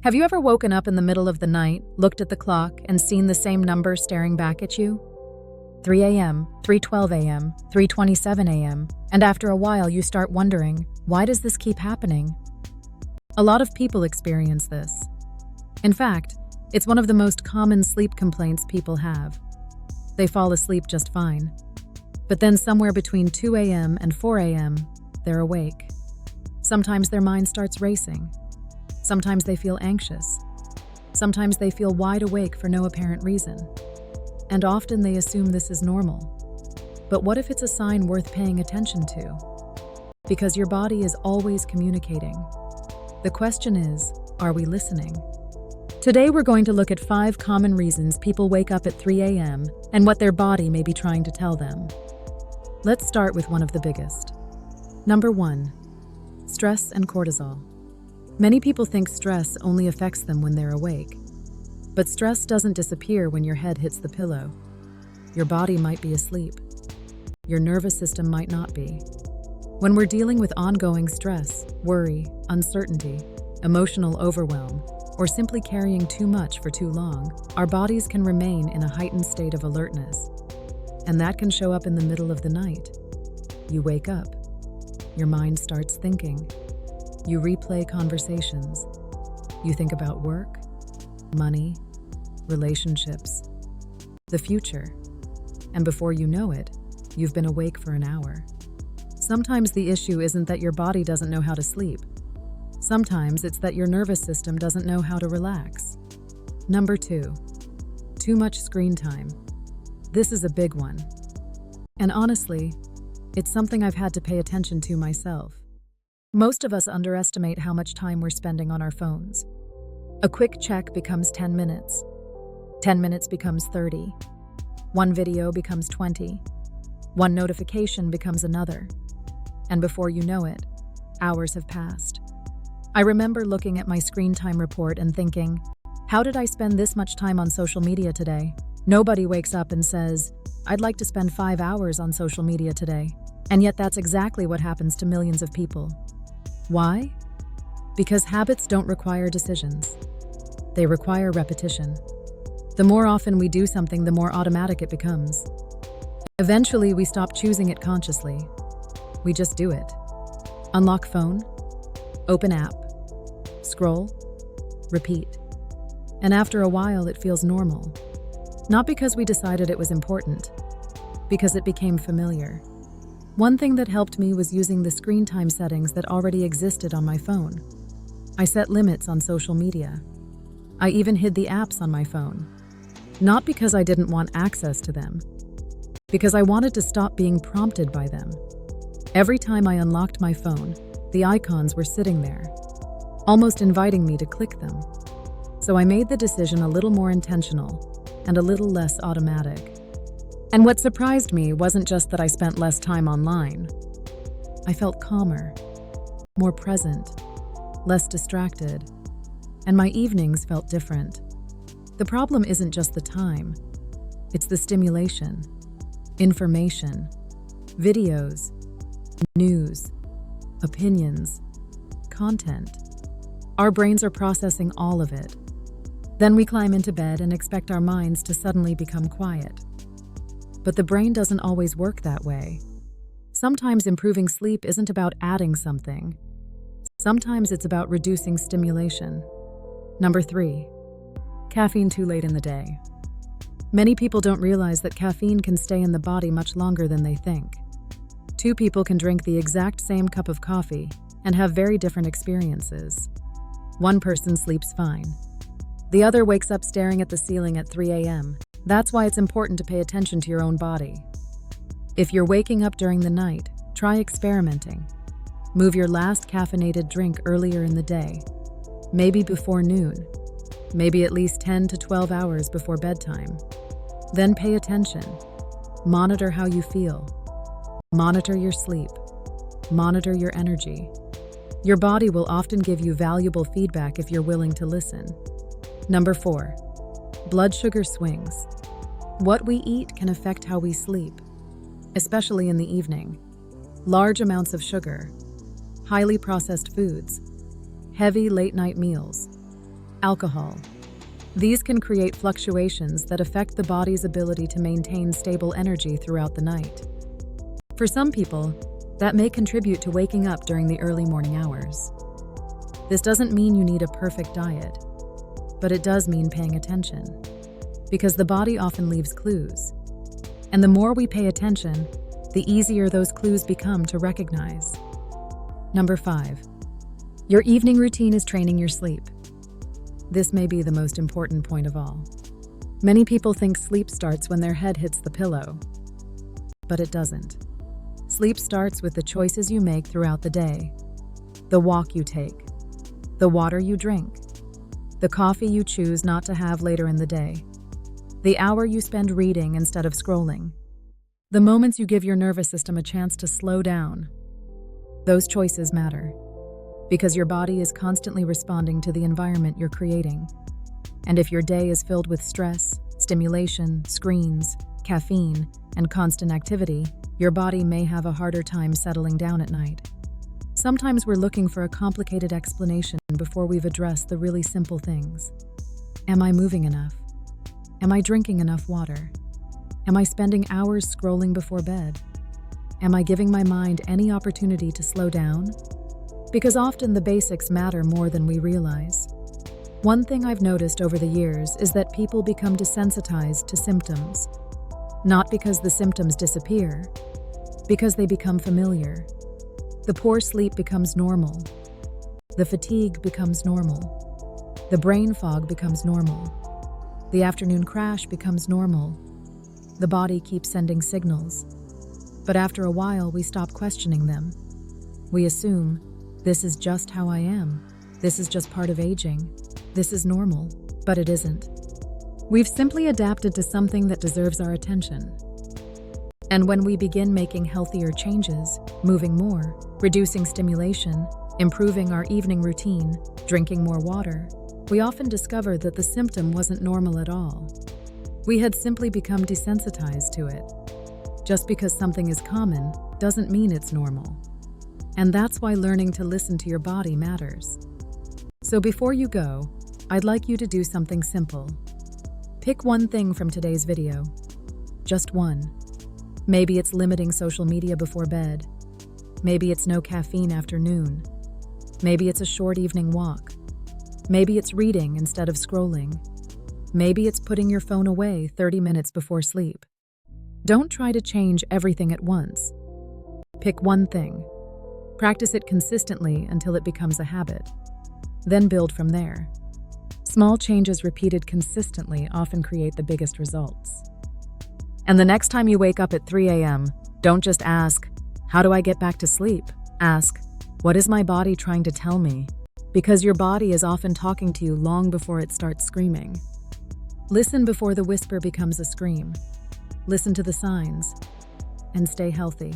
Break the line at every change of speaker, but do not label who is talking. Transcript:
Have you ever woken up in the middle of the night, looked at the clock, and seen the same number staring back at you? 3 a.m., 3:12 a.m., 3:27 a.m., and after a while you start wondering, why does this keep happening? A lot of people experience this. In fact, it's one of the most common sleep complaints people have. They fall asleep just fine. But then somewhere between 2 a.m. and 4 a.m., they're awake. Sometimes their mind starts racing. Sometimes they feel anxious. Sometimes they feel wide awake for no apparent reason. And often they assume this is normal. But what if it's a sign worth paying attention to? Because your body is always communicating. The question is, are we listening? Today we're going to look at 5 common reasons people wake up at 3 a.m. and what their body may be trying to tell them. Let's start with one of the biggest. Number 1. Stress and cortisol. Many people think stress only affects them when they're awake. But stress doesn't disappear when your head hits the pillow. Your body might be asleep. Your nervous system might not be. When we're dealing with ongoing stress, worry, uncertainty, emotional overwhelm, or simply carrying too much for too long, our bodies can remain in a heightened state of alertness. And that can show up in the middle of the night. You wake up. Your mind starts thinking. You replay conversations. You think about work, money, relationships, the future. And before you know it, you've been awake for an hour. Sometimes the issue isn't that your body doesn't know how to sleep. Sometimes it's that your nervous system doesn't know how to relax. Number 2. Too much screen time. This is a big one. And honestly, it's something I've had to pay attention to myself. Most of us underestimate how much time we're spending on our phones. A quick check becomes 10 minutes. 10 minutes becomes 30. One video becomes 20. One notification becomes another. And before you know it, hours have passed. I remember looking at my screen time report and thinking, how did I spend this much time on social media today? Nobody wakes up and says, I'd like to spend 5 hours on social media today. And yet that's exactly what happens to millions of people. Why? Because habits don't require decisions. They require repetition. The more often we do something, the more automatic it becomes. Eventually, we stop choosing it consciously. We just do it. Unlock phone, open app, scroll, repeat. And after a while, it feels normal. Not because we decided it was important, because it became familiar. One thing that helped me was using the screen time settings that already existed on my phone. I set limits on social media. I even hid the apps on my phone. Not because I didn't want access to them, because I wanted to stop being prompted by them. Every time I unlocked my phone, the icons were sitting there, almost inviting me to click them. So I made the decision a little more intentional and a little less automatic. And what surprised me wasn't just that I spent less time online. I felt calmer, more present, less distracted, and my evenings felt different. The problem isn't just the time, it's the stimulation, information, videos, news, opinions, content. Our brains are processing all of it. Then we climb into bed and expect our minds to suddenly become quiet. But the brain doesn't always work that way. Sometimes improving sleep isn't about adding something. Sometimes it's about reducing stimulation. Number 3. Caffeine too late in the day. Many people don't realize that caffeine can stay in the body much longer than they think. 2 people can drink the exact same cup of coffee and have very different experiences. One person sleeps fine. The other wakes up staring at the ceiling at 3 a.m. That's why it's important to pay attention to your own body. If you're waking up during the night, try experimenting. Move your last caffeinated drink earlier in the day, maybe before noon, maybe at least 10 to 12 hours before bedtime. Then pay attention. Monitor how you feel. Monitor your sleep. Monitor your energy. Your body will often give you valuable feedback if you're willing to listen. Number 4. Blood sugar swings. What we eat can affect how we sleep, especially in the evening. Large amounts of sugar, highly processed foods, heavy late-night meals, Alcohol. These can create fluctuations that affect the body's ability to maintain stable energy throughout the night. For some people, that may contribute to waking up during the early morning hours. This doesn't mean you need a perfect diet, but it does mean paying attention, because the body often leaves clues. And the more we pay attention, the easier those clues become to recognize. Number 5. Your evening routine is training your sleep. This may be the most important point of all. Many people think sleep starts when their head hits the pillow, but it doesn't. Sleep starts with the choices you make throughout the day, the walk you take, the water you drink, the coffee you choose not to have later in the day, the hour you spend reading instead of scrolling, the moments you give your nervous system a chance to slow down. Those choices matter, because your body is constantly responding to the environment you're creating. And if your day is filled with stress, stimulation, screens, caffeine, and constant activity, your body may have a harder time settling down at night. Sometimes we're looking for a complicated explanation before we've addressed the really simple things. Am I moving enough? Am I drinking enough water? Am I spending hours scrolling before bed? Am I giving my mind any opportunity to slow down? Because often the basics matter more than we realize. One thing I've noticed over the years is that people become desensitized to symptoms. Not because the symptoms disappear, because they become familiar. The poor sleep becomes normal. The fatigue becomes normal. The brain fog becomes normal. The afternoon crash becomes normal. The body keeps sending signals. But after a while, we stop questioning them. We assume, this is just how I am. This is just part of aging. This is normal, but it isn't. We've simply adapted to something that deserves our attention. And when we begin making healthier changes, moving more, reducing stimulation, improving our evening routine, drinking more water, we often discover that the symptom wasn't normal at all. We had simply become desensitized to it. Just because something is common doesn't mean it's normal. And that's why learning to listen to your body matters. So before you go, I'd like you to do something simple. Pick one thing from today's video. Just one. Maybe it's limiting social media before bed. Maybe it's no caffeine after noon. Maybe it's a short evening walk. Maybe it's reading instead of scrolling. Maybe it's putting your phone away 30 minutes before sleep. Don't try to change everything at once. Pick one thing. Practice it consistently until it becomes a habit. Then build from there. Small changes repeated consistently often create the biggest results. And the next time you wake up at 3 a.m., don't just ask, how do I get back to sleep? Ask, what is my body trying to tell me? Because your body is often talking to you long before it starts screaming. Listen before the whisper becomes a scream. Listen to the signs, and stay healthy.